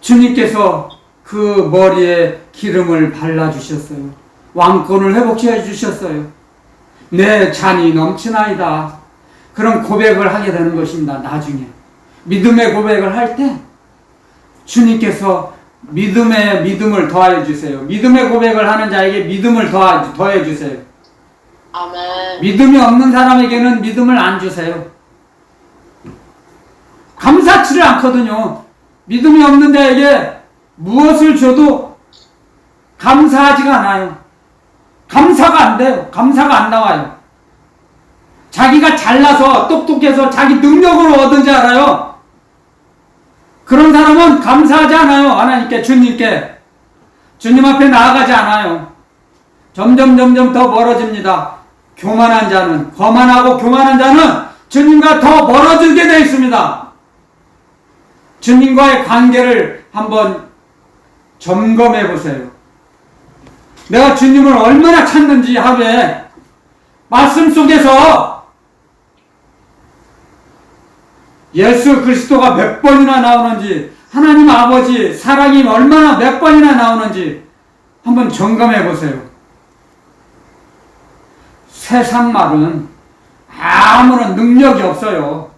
주님께서 그 머리에 기름을 발라주셨어요. 왕권을 회복시켜 주셨어요. 내 잔이 넘치나이다. 그런 고백을 하게 되는 것입니다. 나중에 믿음의 고백을 할 때 주님께서 믿음을 더하여 주세요. 믿음의 고백을 하는 자에게 믿음을 더해 주세요. 아멘. 믿음이 없는 사람에게는 믿음을 안 주세요. 감사치를 않거든요. 믿음이 없는 자에게 무엇을 줘도 감사하지가 않아요. 감사가 안 돼요. 감사가 안 나와요. 자기가 잘나서 똑똑해서 자기 능력으로 얻은 줄 알아요. 그런 사람은 감사하지 않아요. 하나님께, 주님께. 주님 앞에 나아가지 않아요. 점점 더 멀어집니다. 거만하고 교만한 자는 주님과 더 멀어지게 되어 있습니다. 주님과의 관계를 한번 점검해 보세요. 내가 주님을 얼마나 찾는지 하루에 말씀 속에서 예수 그리스도가 몇 번이나 나오는지, 하나님 아버지 사랑이 얼마나 몇 번이나 나오는지 한번 점검해 보세요. 세상 말은 아무런 능력이 없어요.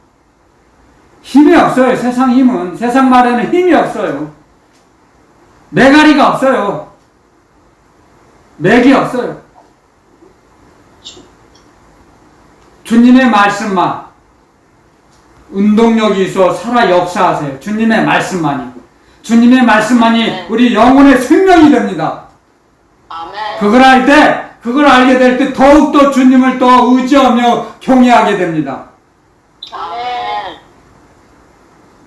힘이 없어요. 세상 힘은. 세상 말에는 힘이 없어요. 매가리가 없어요. 맥이 없어요. 주님의 말씀만 운동력이 있어 살아 역사하세요. 주님의 말씀만이. 주님의 말씀만이 우리 영혼의 생명이 됩니다. 아멘. 그걸 알게 될 때 더욱더 주님을 더 의지하며 경외하게 됩니다. 아멘.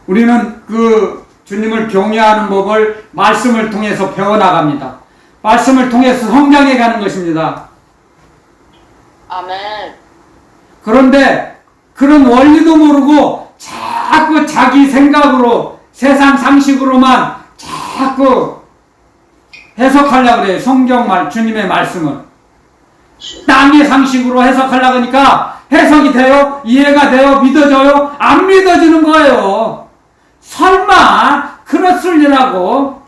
우리는 그 주님을 경외하는 법을 말씀을 통해서 배워나갑니다. 말씀을 통해서 성장해 가는 것입니다. 아멘. 그런데 그런 원리도 모르고 자꾸 자기 생각으로 세상 상식으로만 자꾸 해석하려고 그래요. 성경 주님의 말씀을. 땅의 상식으로 해석하려고 하니까 해석이 돼요? 이해가 돼요? 믿어져요? 안 믿어지는 거예요. 설마 그렇을리라고.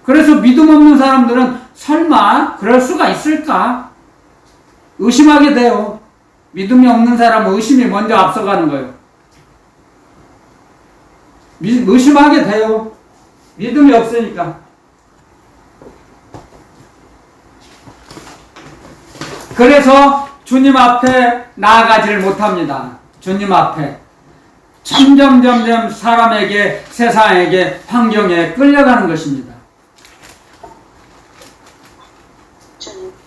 그래서 믿음 없는 사람들은 설마 그럴 수가 있을까? 의심하게 돼요. 믿음이 없는 사람은 의심이 먼저 앞서가는 거예요. 의심하게 돼요. 믿음이 없으니까. 그래서 주님 앞에 나아가지를 못합니다. 주님 앞에. 점점 사람에게, 세상에게, 환경에 끌려가는 것입니다.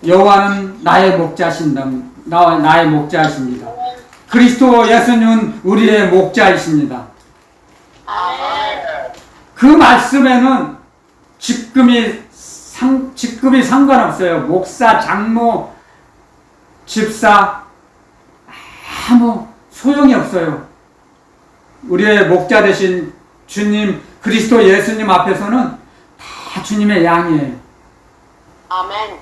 여호와는 나의 목자신다. 나의 목자이십니다. 그리스도 예수님은 우리의 목자이십니다. 아멘. 그 말씀에는 직급이 상관없어요. 목사, 장로, 집사 아무 소용이 없어요. 우리의 목자 되신 주님 그리스도 예수님 앞에서는 다 주님의 양이에요. 아멘.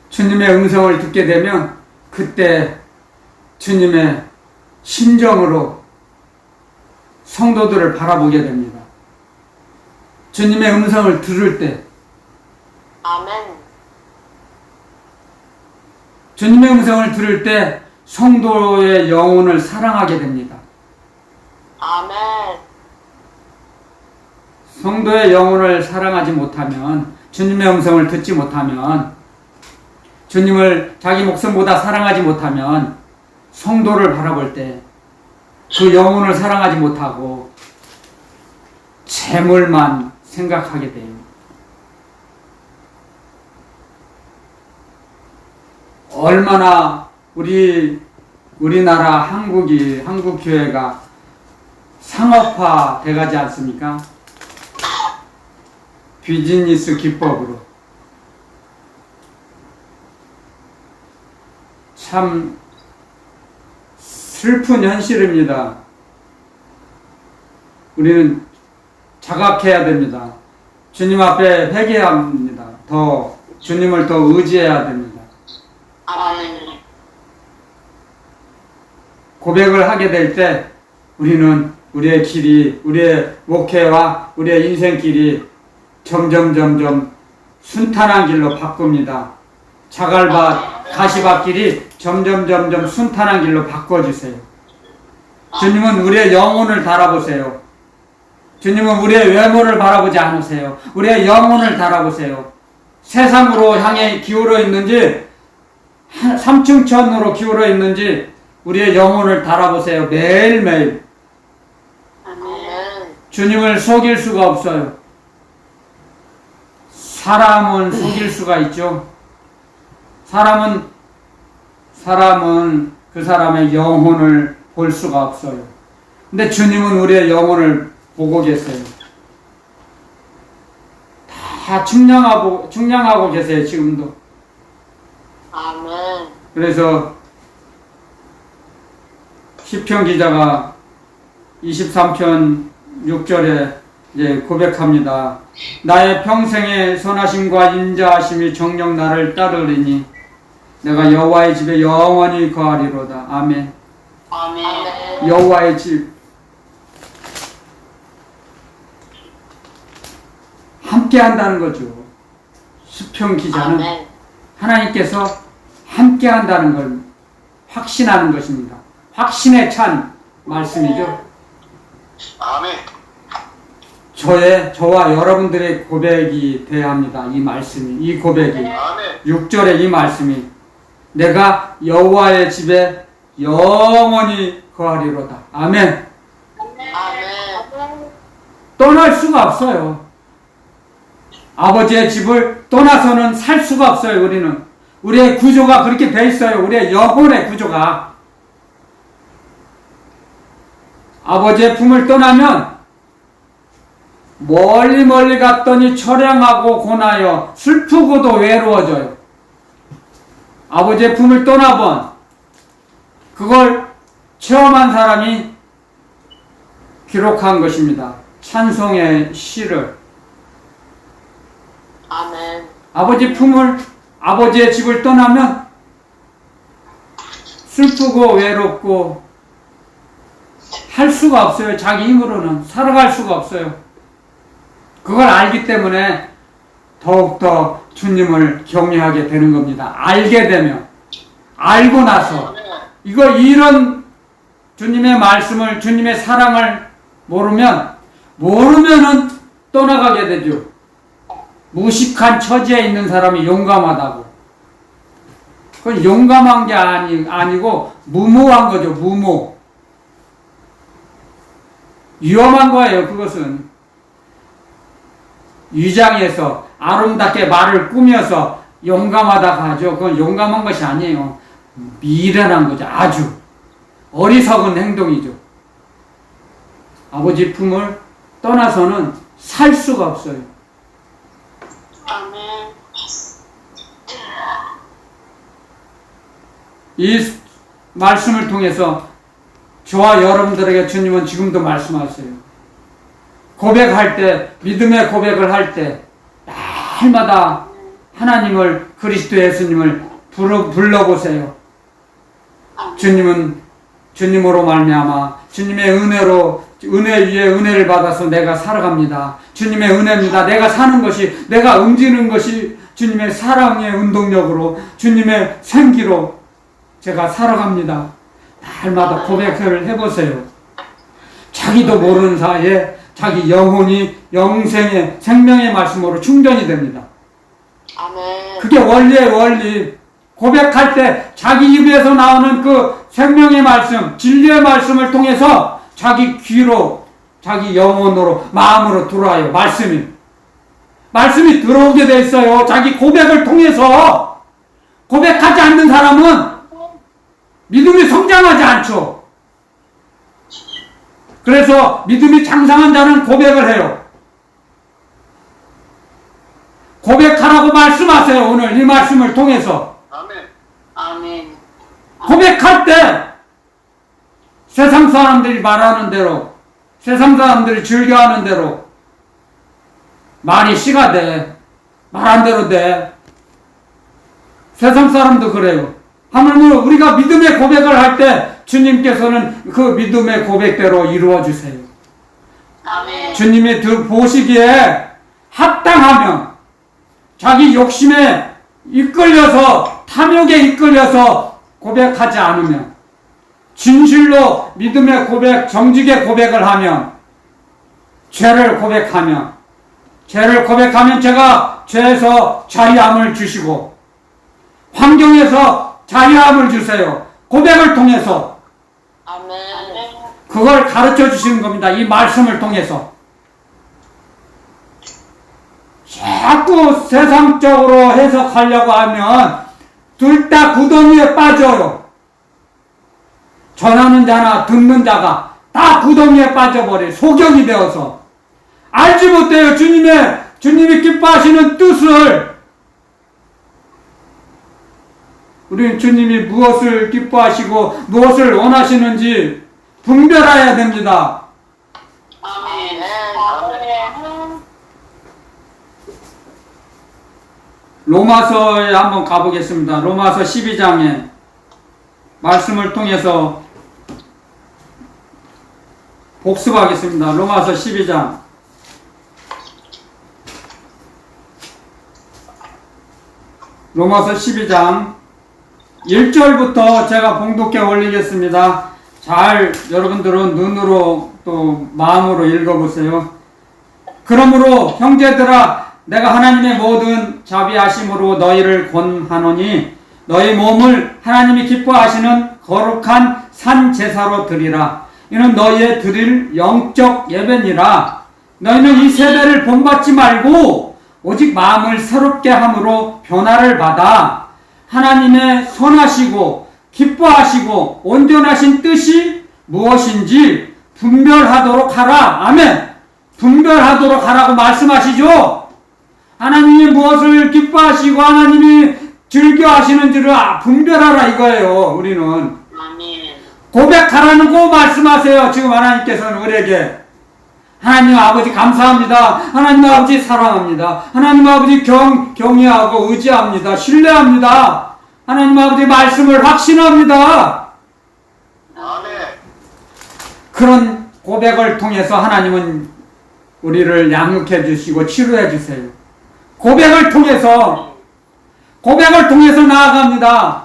주님의 음성을 듣게 되면 그때 주님의 심정으로 성도들을 바라보게 됩니다. 주님의 음성을 들을 때 아멘. 주님의 음성을 들을 때 성도의 영혼을 사랑하게 됩니다. 아멘. 성도의 영혼을 사랑하지 못하면, 주님의 음성을 듣지 못하면, 주님을 자기 목숨보다 사랑하지 못하면 성도를 바라볼 때 그 영혼을 사랑하지 못하고 재물만 생각하게 돼요. 얼마나 우리나라 한국 교회가 상업화 돼가지 않습니까? 비즈니스 기법으로. 참 슬픈 현실입니다. 우리는 자각해야 됩니다. 주님 앞에 회개해야 합니다. 주님을 더 의지해야 됩니다. 아멘. 고백을 하게 될 때 우리는 우리의 길이, 우리의 목회와 우리의 인생길이 점점 순탄한 길로 바꿉니다. 자갈밭, 가시밭길이 점점 순탄한 길로 바꿔주세요. 주님은 우리의 영혼을 바라보세요. 주님은 우리의 외모를 바라보지 않으세요. 우리의 영혼을 바라보세요. 세상으로 향해 기울어 있는지, 삼층천으로 기울어 있는지 우리의 영혼을 바라보세요. 매일매일. 아멘. 주님을 속일 수가 없어요. 사람은 속일 수가 있죠. 사람은 그 사람의 영혼을 볼 수가 없어요. 근데 주님은 우리의 영혼을 보고 계세요. 다 측량하고 계세요, 지금도. 아멘. 그래서 시편 기자가 23편 6절에 이제 고백합니다. 나의 평생의 선하심과 인자하심이 정녕 나를 따르리니 내가 여호와의 집에 영원히 거하리로다. 아멘. 아멘. 여호와의 집 함께 한다는 거죠. 수평 기자는 아멘. 하나님께서 함께 한다는 걸 확신하는 것입니다. 확신에 찬 말씀이죠. 아멘. 저와 여러분들의 고백이 돼야 합니다. 이 말씀이, 이 고백이, 아멘. 6절의 이 말씀이 내가 여호와의 집에 영원히 거하리로다. 아멘. 아멘. 떠날 수가 없어요. 아버지의 집을 떠나서는 살 수가 없어요. 우리의 구조가 그렇게 돼 있어요. 우리의 영혼의 구조가. 아버지의 품을 떠나면 멀리 갔더니 처량하고 고나여 슬프고도 외로워져요. 아버지의 품을 떠나본 그걸 체험한 사람이 기록한 것입니다. 찬송의 시를. 아멘. 아버지의 집을 떠나면 슬프고 외롭고 할 수가 없어요. 자기 힘으로는 살아갈 수가 없어요. 그걸 알기 때문에 더욱더 주님을 경외하게 되는 겁니다. 알게 되면, 알고 나서 이런 주님의 말씀을, 주님의 사랑을 모르면은 떠나가게 되죠. 무식한 처지에 있는 사람이 용감하다고. 그건 용감한 게 아니고 무모한 거죠. 무모. 위험한 거예요. 그것은 위장해서 아름답게 말을 꾸며서 용감하다고 하죠. 그건 용감한 것이 아니에요. 미련한 거죠. 아주 어리석은 행동이죠. 아버지 품을 떠나서는 살 수가 없어요. 아멘. 이 말씀을 통해서 저와 여러분들에게 주님은 지금도 말씀하세요. 고백할 때, 믿음의 고백을 할 때 날마다 하나님을, 그리스도 예수님을 불러보세요. 주님으로 말미암아 주님의 은혜 위에 은혜를 받아서 내가 살아갑니다. 주님의 은혜입니다. 내가 사는 것이, 내가 움직이는 것이 주님의 사랑의 운동력으로, 주님의 생기로 제가 살아갑니다. 날마다 고백을 해보세요. 자기도 모르는 사이에 자기 영혼이 영생의 생명의 말씀으로 충전이 됩니다. 아멘. 그게 원리의 원리. 고백할 때 자기 입에서 나오는 그 생명의 말씀, 진리의 말씀을 통해서 자기 귀로, 자기 영혼으로, 마음으로 들어와요. 말씀이 들어오게 돼 있어요. 자기 고백을 통해서. 고백하지 않는 사람은 믿음이 성장하지 않죠. 그래서 믿음이 장성한 자는 고백을 해요. 고백하라고 말씀하세요. 오늘 이 말씀을 통해서. 아멘. 아멘. 고백할 때 세상 사람들이 말하는 대로, 세상 사람들이 즐겨하는 대로 말이 씨가 돼. 말한 대로 돼. 세상 사람도 그래요. 하물며 우리가 믿음의 고백을 할 때 주님께서는 그 믿음의 고백대로 이루어 주세요. 아멘. 주님이 보시기에 합당하면, 자기 욕심에 이끌려서, 탐욕에 이끌려서 고백하지 않으면, 진실로 믿음의 고백, 정직의 고백을 하면, 죄를 고백하면 제가 죄에서 자유함을 주시고 환경에서 자유함을 주세요. 고백을 통해서. 아멘. 그걸 가르쳐 주시는 겁니다. 이 말씀을 통해서. 자꾸 세상적으로 해석하려고 하면 둘 다 구덩이에 빠져요. 전하는 자나 듣는 자가 다 구덩이에 빠져버려요. 소경이 되어서. 알지 못해요. 주님이 기뻐하시는 뜻을. 우리는 주님이 무엇을 기뻐하시고 무엇을 원하시는지 분별해야 됩니다. 아멘. 로마서에 한번 가보겠습니다. 로마서 12장에 말씀을 통해서 복습하겠습니다. 로마서 12장. 로마서 12장 1절부터 제가 봉독해 올리겠습니다. 잘 여러분들은 눈으로 또 마음으로 읽어보세요. 그러므로 형제들아 내가 하나님의 모든 자비하심으로 너희를 권하노니 너희 몸을 하나님이 기뻐하시는 거룩한 산 제사로 드리라. 이는 너희의 드릴 영적 예배니라. 너희는 이 세대를 본받지 말고 오직 마음을 새롭게 함으로 변화를 받아 하나님의 선하시고 기뻐하시고 온전하신 뜻이 무엇인지 분별하도록 하라. 아멘. 분별하도록 하라고 말씀하시죠. 하나님이 무엇을 기뻐하시고 하나님이 즐겨하시는지를 분별하라 이거예요. 우리는 아멘. 고백하라는 거 말씀하세요. 지금 하나님께서는 우리에게 하나님 아버지 감사합니다. 하나님 아버지 사랑합니다. 하나님 아버지 경외하고 의지합니다. 신뢰합니다. 하나님 아버지 말씀을 확신합니다. 아멘. 그런 고백을 통해서 하나님은 우리를 양육해 주시고 치료해 주세요. 고백을 통해서 나아갑니다.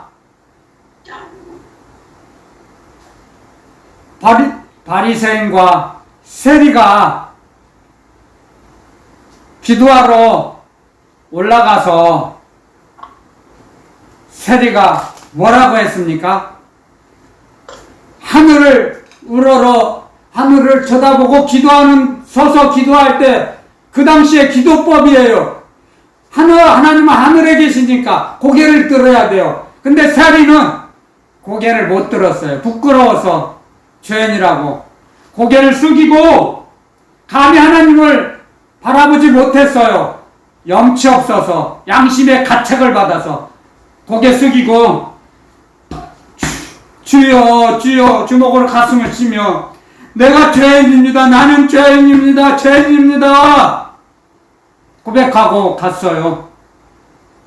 바리새인과 세리가 기도하러 올라가서 세리가 뭐라고 했습니까? 하늘을 우러러 하늘을 쳐다보고 서서 기도할 때 그 당시에 기도법이에요. 하나님은 하늘에 계시니까 고개를 들어야 돼요. 근데 세리는 고개를 못 들었어요. 부끄러워서 죄인이라고 고개를 숙이고 감히 하나님을 바라보지 못했어요. 염치 없어서 양심의 가책을 받아서 고개 숙이고 주여 주여 주먹으로 가슴을 치며 내가 죄인입니다. 나는 죄인입니다. 고백하고 갔어요.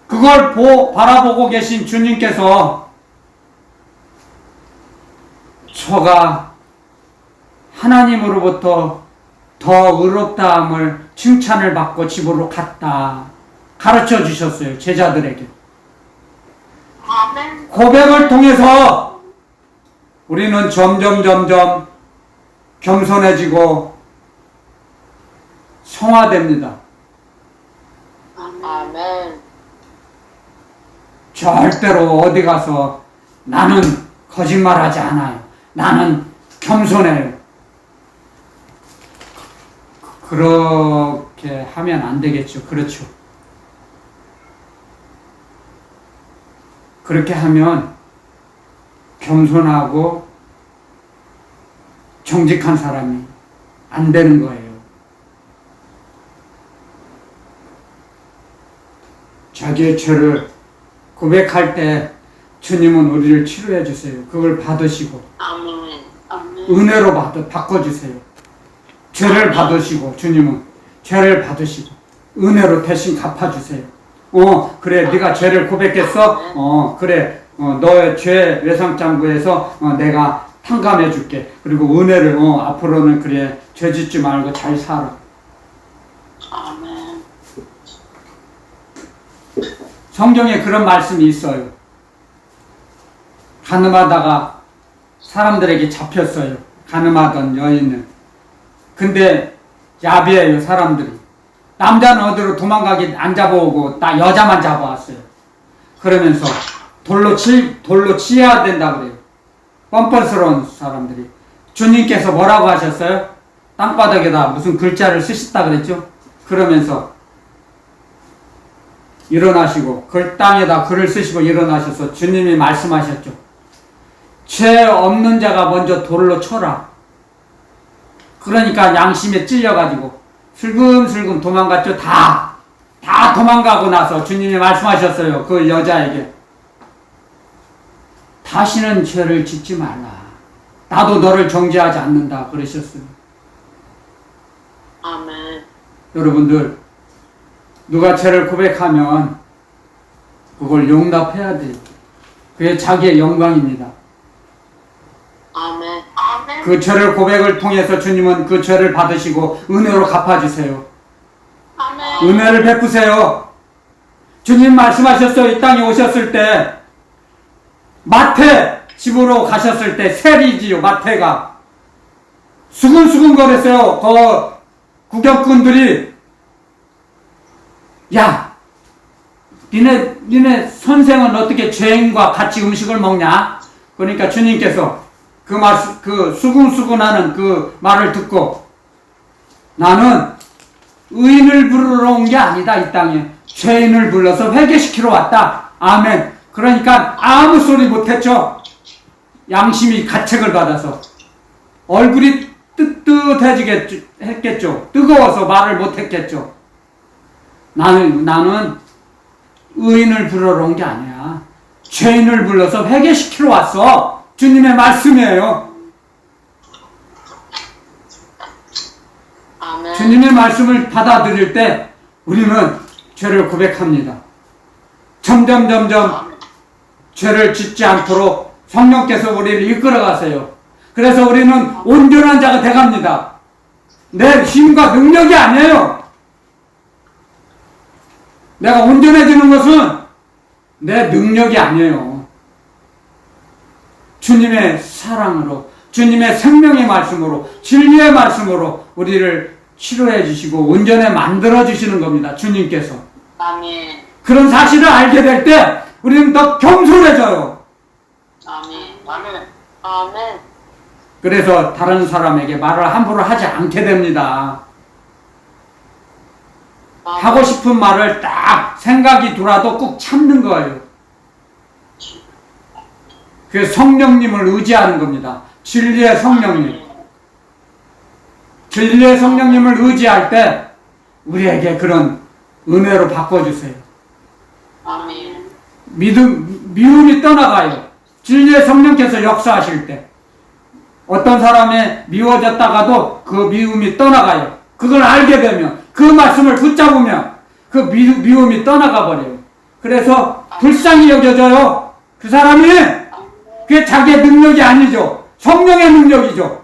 그걸 바라보고 계신 주님께서 저가 하나님으로부터 더 의롭다함을 칭찬을 받고 집으로 갔다 가르쳐 주셨어요. 제자들에게. 아멘. 고백을 통해서 우리는 점점 겸손해지고 성화됩니다. 아멘. 절대로 어디 가서 나는 거짓말하지 않아요. 나는 겸손해요. 그렇게 하면 안 되겠죠. 그렇죠. 그렇게 하면 겸손하고 정직한 사람이 안 되는 거예요. 자기의 죄를 고백할 때 주님은 우리를 치료해 주세요. 그걸 받으시고 아멘. 아멘. 은혜로 바꿔주세요. 죄를 받으시고 주님은 죄를 받으시고 은혜로 대신 갚아주세요. 그래 네가 죄를 고백했어? 그래 너의 죄 외상장부에서 내가 탕감해 줄게. 그리고 은혜를 앞으로는 그래 죄 짓지 말고 잘 살아. 아멘. 성경에 그런 말씀이 있어요. 가늠하다가 사람들에게 잡혔어요. 가늠하던 여인은. 근데 야비해요 사람들이. 남자는 어디로 도망가기 안 잡아오고 딱 여자만 잡아왔어요. 그러면서 돌로 치야 된다 그래요. 뻔뻔스러운 사람들이. 주님께서 뭐라고 하셨어요? 땅바닥에다 무슨 글자를 쓰셨다 그랬죠? 그러면서 일어나시고 땅에다 글을 쓰시고 일어나셔서 주님이 말씀하셨죠. 죄 없는 자가 먼저 돌로 쳐라. 그러니까 양심에 찔려가지고 슬금슬금 도망갔죠. 다 도망가고 나서 주님이 말씀하셨어요. 그 여자에게 다시는 죄를 짓지 말라. 나도 너를 정죄하지 않는다 그러셨어요. 아멘. 여러분들 누가 죄를 고백하면 그걸 용납해야 돼요. 그게 자기의 영광입니다. 아멘. 아멘. 그 죄를 고백을 통해서 주님은 그 죄를 받으시고 은혜로 갚아주세요. 아멘. 은혜를 베푸세요. 주님 말씀하셨어요. 이 땅에 오셨을 때 마태 집으로 가셨을 때 세리지요. 마태가 수근수근 거렸어요. 그 구경꾼들이 야 니네 선생은 어떻게 죄인과 같이 음식을 먹냐? 그러니까 주님께서 그 수근수근하는 그 말을 듣고 나는 의인을 부르러 온 게 아니다. 이 땅에 죄인을 불러서 회개시키러 왔다. 아멘. 그러니까 아무 소리 못했죠. 양심이 가책을 받아서 얼굴이 뜨뜻해지겠죠. 뜨거워서 말을 못했겠죠. 나는 의인을 부르러 온 게 아니야. 죄인을 불러서 회개시키러 왔어. 주님의 말씀이에요. 아멘. 주님의 말씀을 받아들일 때 우리는 죄를 고백합니다. 점점 죄를 짓지 않도록 성령께서 우리를 이끌어 가세요. 그래서 우리는 온전한 자가 돼갑니다. 내 힘과 능력이 아니에요. 내가 온전해지는 것은 내 능력이 아니에요. 주님의 사랑으로, 주님의 생명의 말씀으로, 진리의 말씀으로 우리를 치료해 주시고 온전해 만들어 주시는 겁니다. 주님께서. 아멘. 그런 사실을 알게 될 때 우리는 더 겸손해져요. 아멘. 아멘. 아멘. 그래서 다른 사람에게 말을 함부로 하지 않게 됩니다. 하고 싶은 말을 딱 생각이 돌아도 꼭 참는 거예요. 그 성령님을 의지하는 겁니다. 진리의 성령님. 진리의 성령님을 의지할 때 우리에게 그런 은혜로 바꿔주세요. 아멘. 미움이 떠나가요. 진리의 성령께서 역사하실 때 어떤 사람이 미워졌다가도 그 미움이 떠나가요. 그걸 알게 되면 그 말씀을 붙잡으면 그 미움이 떠나가 버려요. 그래서 불쌍히 여겨져요. 그 사람이 그게 자기의 능력이 아니죠. 성령의 능력이죠.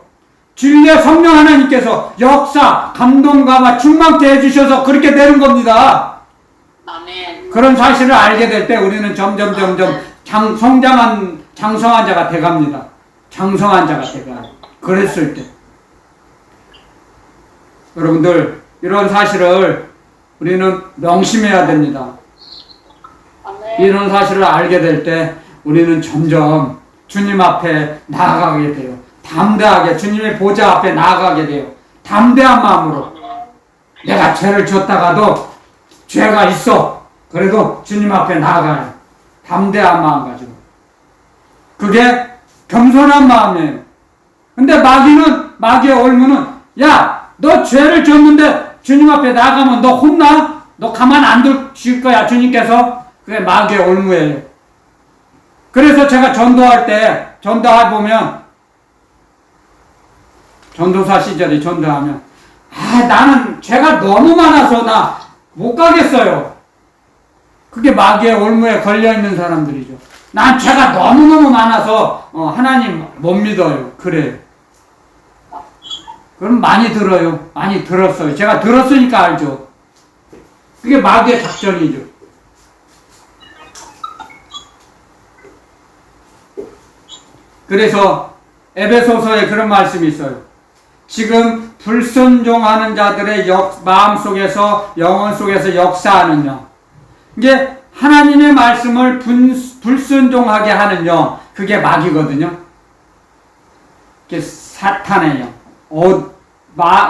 진리의 성령 하나님께서 역사, 감동과 충만케 해주셔서 그렇게 되는 겁니다. 아멘. 그런 사실을 알게 될 때 우리는 점점 장성한 자가 돼갑니다. 장성한 자가 돼가요. 그랬을 때 여러분들 이런 사실을 우리는 명심해야 됩니다. 아멘. 이런 사실을 알게 될 때 우리는 점점 주님 앞에 나아가게 돼요. 담대하게 주님의 보좌 앞에 나아가게 돼요. 담대한 마음으로 내가 죄를 졌다가도 죄가 있어. 그래도 주님 앞에 나아가요. 담대한 마음 가지고. 그게 겸손한 마음이에요. 근데 마귀의 올무는 야, 너 죄를 졌는데 주님 앞에 나가면 너 혼나? 너 가만 안 두실 거야, 주님께서. 그게 마귀의 올무예요. 그래서 제가 전도해보면, 전도사 시절에 전도하면, 나는 죄가 너무 많아서 나 못 가겠어요. 그게 마귀의 올무에 걸려있는 사람들이죠. 난 죄가 너무너무 많아서, 하나님 못 믿어요. 그래요. 그럼 많이 들어요. 많이 들었어요. 제가 들었으니까 알죠. 그게 마귀의 작전이죠. 그래서 에베소서에 그런 말씀이 있어요. 지금 불순종하는 자들의 마음속에서 영혼 속에서 역사하는 영. 이게 하나님의 말씀을 불순종하게 하는 영. 그게 마귀거든요. 그게 사탄의 영.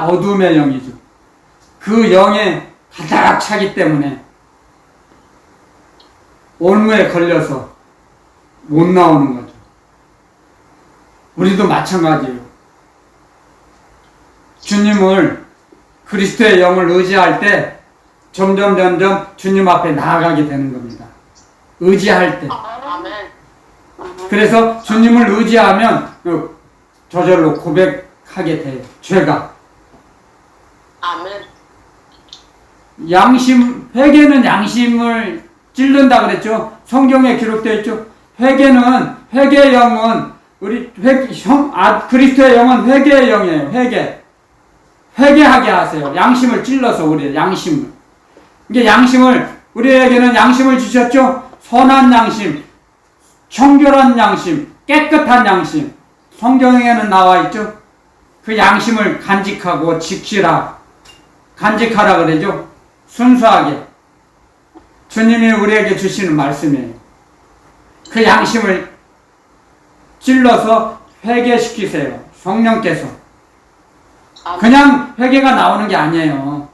어둠의 영이죠. 그 영에 가득 차기 때문에 올무에 걸려서 못 나오는 거죠. 우리도 마찬가지예요. 주님을 그리스도의 영을 의지할 때 점점 주님 앞에 나아가게 되는 겁니다. 의지할 때. 아멘. 그래서 주님을 의지하면 저절로 고백하게 돼요. 죄가. 아멘. 회개는 양심을 찔른다 그랬죠. 성경에 기록되어 있죠. 회개의 영은 우리 그리스도의 영은 회개의 영이에요. 회개하게 하세요. 양심을 찔러서 우리의 양심을. 이게 우리에게는 양심을 주셨죠? 선한 양심, 청결한 양심, 깨끗한 양심. 성경에는 나와 있죠? 그 양심을 간직하고 간직하라 그러죠? 순수하게. 주님이 우리에게 주시는 말씀이에요. 그 양심을 찔러서 회개시키세요. 성령께서. 그냥 회개가 나오는 게 아니에요.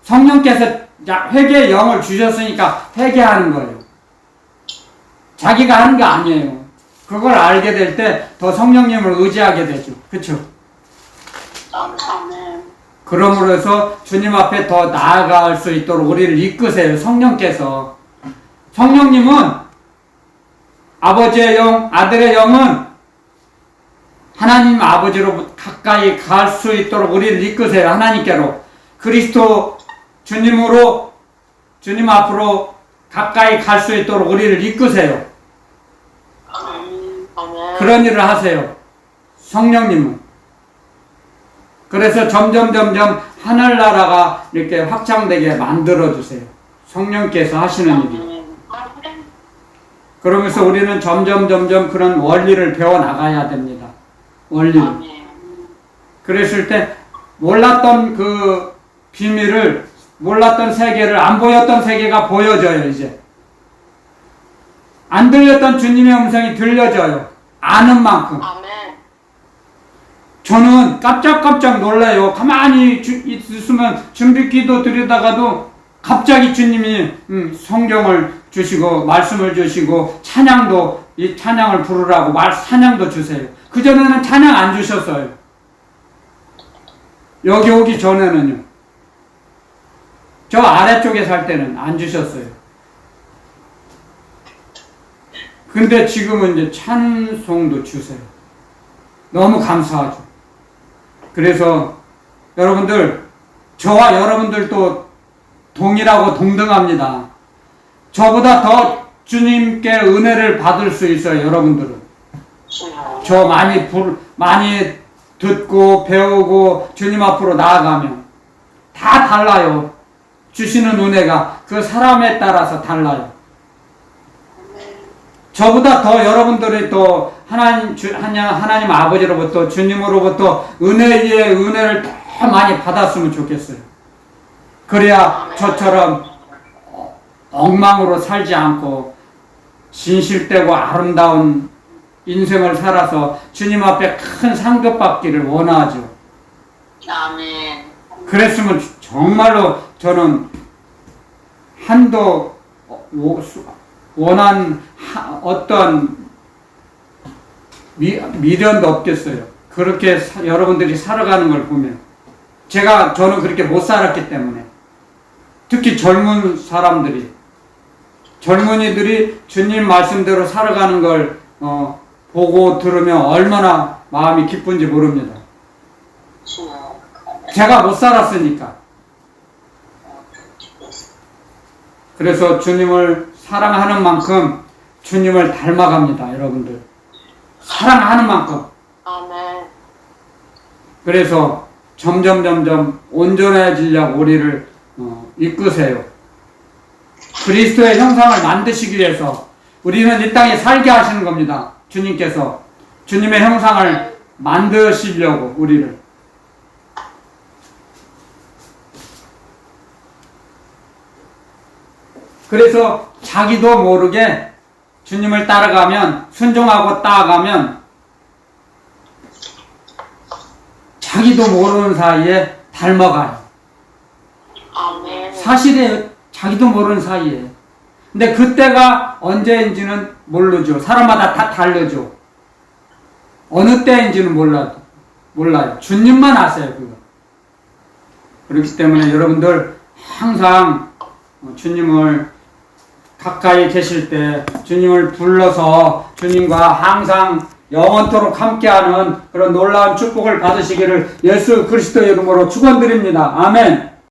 성령께서 회개의 영을 주셨으니까 회개하는 거예요. 자기가 하는 게 아니에요. 그걸 알게 될 때 더 성령님을 의지하게 되죠. 그쵸? 아멘. 그러므로 해서 주님 앞에 더 나아갈 수 있도록 우리를 이끄세요. 성령께서. 성령님은 아버지의 영, 아들의 영은 하나님 아버지로 가까이 갈 수 있도록 우리를 이끄세요. 하나님께로. 그리스도 주님 앞으로 가까이 갈 수 있도록 우리를 이끄세요. 아멘. 그런 일을 하세요. 성령님은. 그래서 점점 하늘나라가 이렇게 확장되게 만들어주세요. 성령께서 하시는 일이. 그러면서 우리는 점점 그런 원리를 배워나가야 됩니다. 원리를. 그랬을 때 몰랐던 그 비밀을, 몰랐던 세계를, 안 보였던 세계가 보여져요. 이제 안 들렸던 주님의 음성이 들려져요. 아는 만큼. 저는 깜짝 놀라요. 가만히 있으면 준비기도 드리다가도 갑자기 주님이 성경을 주시고 말씀을 주시고 이 찬양을 부르라고 찬양도 주세요. 그전에는 찬양 안 주셨어요. 여기 오기 전에는요. 저 아래쪽에 살 때는 안 주셨어요. 근데 지금은 이제 찬송도 주세요. 너무 감사하죠. 그래서 여러분들, 저와 여러분들도 동일하고 동등합니다. 저보다 더 주님께 은혜를 받을 수 있어요. 여러분들은. 저 많이 듣고 배우고 주님 앞으로 나아가면 다 달라요. 주시는 은혜가 그 사람에 따라서 달라요. 저보다 더 여러분들이 또 하나님 아버지로부터 주님으로부터 은혜 위에 은혜를 더 많이 받았으면 좋겠어요. 그래야 저처럼 엉망으로 살지 않고 진실되고 아름다운 인생을 살아서 주님 앞에 큰 상급 받기를 원하죠. 아멘. 그랬으면 정말로 저는 한도 원한 어떤 미련도 없겠어요. 그렇게 여러분들이 살아가는 걸 보면. 저는 그렇게 못 살았기 때문에. 특히 젊은이들이 주님 말씀대로 살아가는 걸 보고 들으면 얼마나 마음이 기쁜지 모릅니다. 제가 못 살았으니까. 그래서 주님을 사랑하는 만큼 주님을 닮아갑니다, 여러분들. 사랑하는 만큼. 아멘. 그래서 점점 온전해지려고 우리를 이끄세요. 그리스도의 형상을 만드시기 위해서 우리는 이 땅에 살게 하시는 겁니다. 주님께서 주님의 형상을 만드시려고 우리를. 그래서 자기도 모르게 주님을 따라가면, 순종하고 따라가면 자기도 모르는 사이에 닮아가요. 아멘. 사실이에요. 자기도 모르는 사이에. 근데 그때가 언제인지는 모르죠. 사람마다 다 다르죠. 어느 때인지는 몰라요. 주님만 아세요, 그거. 그렇기 때문에 여러분들 항상 주님을 가까이 계실 때 주님을 불러서 주님과 항상 영원토록 함께하는 그런 놀라운 축복을 받으시기를 예수 그리스도의 이름으로 축원드립니다. 아멘.